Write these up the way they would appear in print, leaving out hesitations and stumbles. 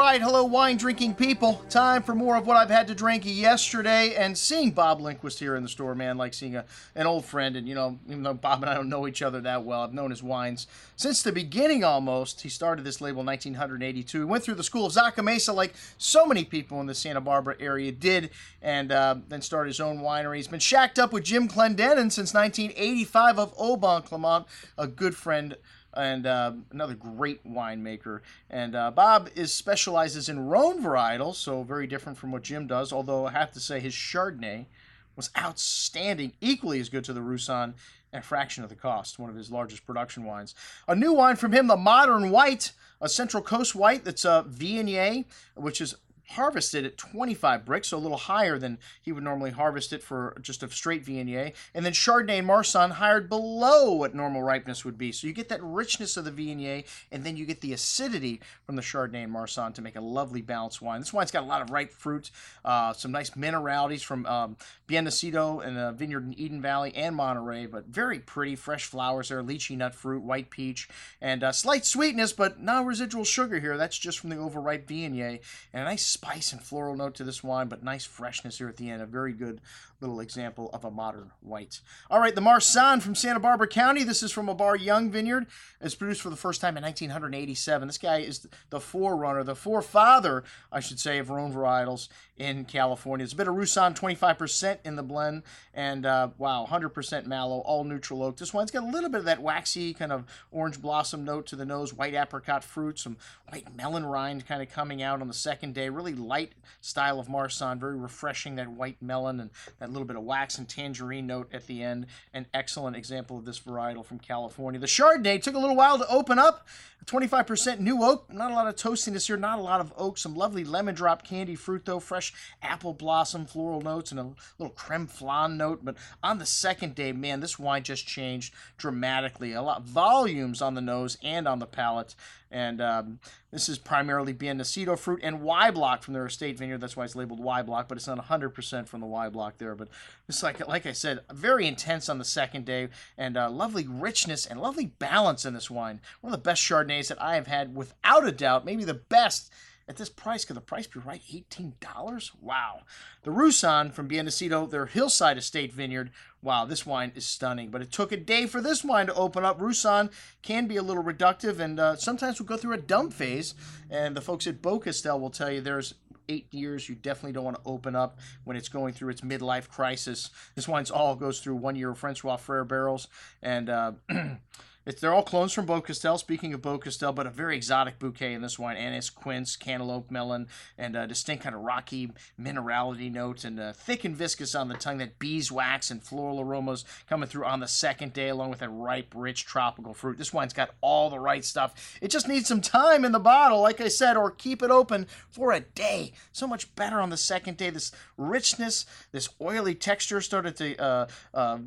right, hello wine-drinking people. Time for more of what I've had to drink yesterday, and seeing Bob Lindquist here in the store, man, like seeing an old friend, and, you know, even though Bob and I don't know each other that well, I've known his wines since the beginning almost. He started this label in 1982. He went through the school of Zaca Mesa like so many people in the Santa Barbara area did, and then started his own winery. He's been shacked up with Jim Clendenin since 1985 of Aubin Clement, a good friend and another great winemaker. And Bob specializes in Rhone varietals, so very different from what Jim does, although I have to say his Chardonnay was outstanding, equally as good to the Rousanne, at a fraction of the cost, one of his largest production wines. A new wine from him, the Modern White, a Central Coast white that's a Viognier, which is harvested at 25 bricks, so a little higher than he would normally harvest it for just a straight Viognier. And then Chardonnay and Marsanne hired below what normal ripeness would be. So you get that richness of the Viognier, and then you get the acidity from the Chardonnay and Marsanne to make a lovely balanced wine. This wine's got a lot of ripe fruit, some nice mineralities from Bien Nacido and a vineyard in Eden Valley and Monterey, but very pretty, fresh flowers there, lychee nut fruit, white peach, and slight sweetness, but no residual sugar here. That's just from the overripe Viognier, and a nice spice and floral note to this wine, but nice freshness here at the end. A very good little example of a modern white. All right, the Marsanne from Santa Barbara County. This is from a Bar Young vineyard. It's produced for the first time in 1987. This guy is the forerunner, the forefather, I should say, of Rhone varietals in California. It's a bit of Rousanne, 25% in the blend, and wow, 100% mallow, all neutral oak. This wine's got a little bit of that waxy kind of orange blossom note to the nose, white apricot fruit, some white melon rind kind of coming out on the second day. Really light style of Marsanne, very refreshing, that white melon and that little bit of wax and tangerine note at the end. An excellent example of this varietal from California. The Chardonnay took a little while to open up. 25% new oak, not a lot of toastiness here, not a lot of oak, some lovely lemon drop candy fruit though, fresh apple blossom floral notes and a little creme flan note. But on the second day, man, this wine just changed dramatically. A lot volumes on the nose and on the palate. And this is primarily Bien Nacido fruit and Y block from their estate vineyard. That's why it's labeled Y block, but it's not 100% from the Y block there. But it's like I said, very intense on the second day, and lovely richness and lovely balance in this wine. One of the best Chardonnays that I have had, without a doubt, maybe the best at this price. Could the price be right? $18? Wow. The Rousanne from Bien Nacido, their Hillside estate vineyard. Wow, this wine is stunning. But it took a day for this wine to open up. Rousanne can be a little reductive, and sometimes we'll go through a dump phase. And the folks at Beaucastel will tell you there's 8 years you definitely don't want to open up when it's going through its midlife crisis. This wine's all goes through 1 year of Francois Frere barrels, and they're all clones from Beaucastel. Speaking of Beaucastel, but a very exotic bouquet in this wine: anise, quince, cantaloupe, melon, and a distinct kind of rocky minerality notes, and thick and viscous on the tongue. That beeswax and floral aromas coming through on the second day, along with that ripe, rich tropical fruit. This wine's got all the right stuff. It just needs some time in the bottle, like I said, or keep it open for a day. So much better on the second day. This richness, this oily texture started to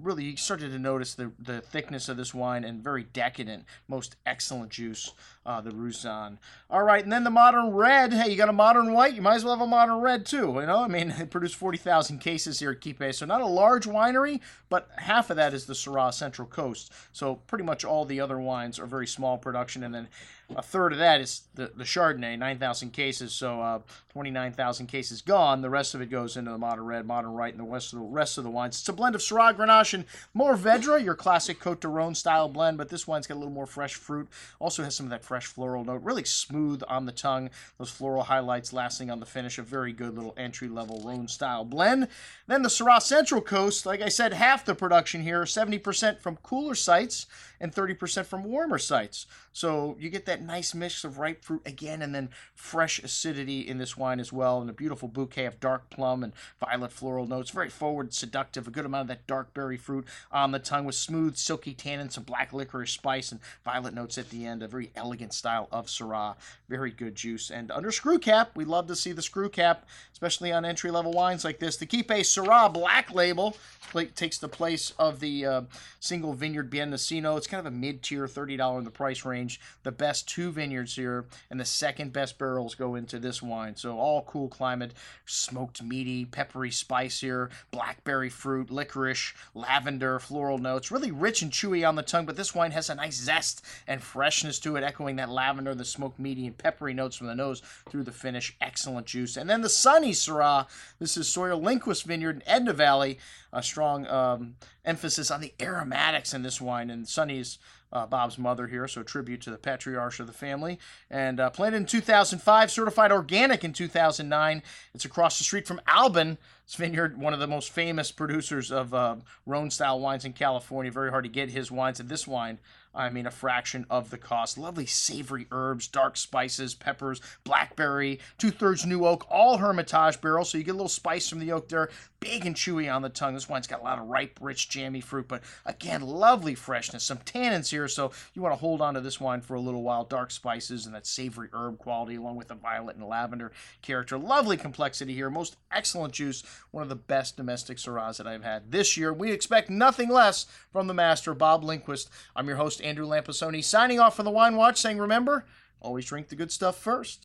really, you started to notice the thickness of this wine, and very decadent, most excellent juice, the Rousanne. All right, and then the Modern Red. Hey, you got a Modern White, you might as well have a Modern Red too, you know? I mean, it produced 40,000 cases here at Qupe, so not a large winery, but half of that is the Syrah Central Coast. So pretty much all the other wines are very small production, and then a third of that is the Chardonnay, 9,000 cases, so 29,000 cases gone. The rest of it goes into the Modern Red, Modern White, and the rest of the wines. It's a blend of Syrah, Grenache, and Mourvedre, your classic Côte de Rhône style blend, but this wine's got a little more fresh fruit. Also has some of that fresh floral note, really smooth on the tongue. Those floral highlights lasting on the finish. A very good little entry-level Rhône style blend. Then the Syrah Central Coast, like I said, half the production here, 70% from cooler sites and 30% from warmer sites. So you get that nice mix of ripe fruit again, and then fresh acidity in this wine as well, and a beautiful bouquet of dark plum and violet floral notes. Very forward, seductive, a good amount of that dark berry fruit on the tongue with smooth, silky tannin, some black licorice spice, and violet notes at the end. A very elegant style of Syrah. Very good juice. And under screw cap, we love to see the screw cap, especially on entry-level wines like this. The Qupe Syrah Black Label takes the place of the single vineyard Bien Nacido. It's kind of a mid-tier, $30 in the price range. The best two vineyards here, and the second best barrels go into this wine. So all cool climate, smoked meaty, peppery spice here, blackberry fruit, licorice, lavender, floral notes. Really rich and chewy on the tongue, but this wine has a nice zest and freshness to it, echoing having that lavender, the smoked meaty and peppery notes from the nose through the finish. Excellent juice. And then the Sunny Syrah. This is Sawyer Lindquist Vineyard in Edna Valley. A strong emphasis on the aromatics in this wine. And Sunny's Bob's mother here, so a tribute to the patriarch of the family. And planted in 2005, certified organic in 2009. It's across the street from Albin Vineyard, one of the most famous producers of Rhone-style wines in California. Very hard to get his wines. And this wine, I mean, a fraction of the cost. Lovely savory herbs, dark spices, peppers, blackberry, 2/3 new oak, all Hermitage barrel, so you get a little spice from the oak there. Big and chewy on the tongue. This wine's got a lot of ripe, rich, jammy fruit, but again, lovely freshness. Some tannins here, so you want to hold on to this wine for a little while. Dark spices and that savory herb quality, along with the violet and lavender character. Lovely complexity here. Most excellent juice. One of the best domestic Syrahs that I've had this year. We expect nothing less from the master, Bob Lindquist. I'm your host, Andrew Lampasoni, signing off for the Wine Watch, saying remember, always drink the good stuff first.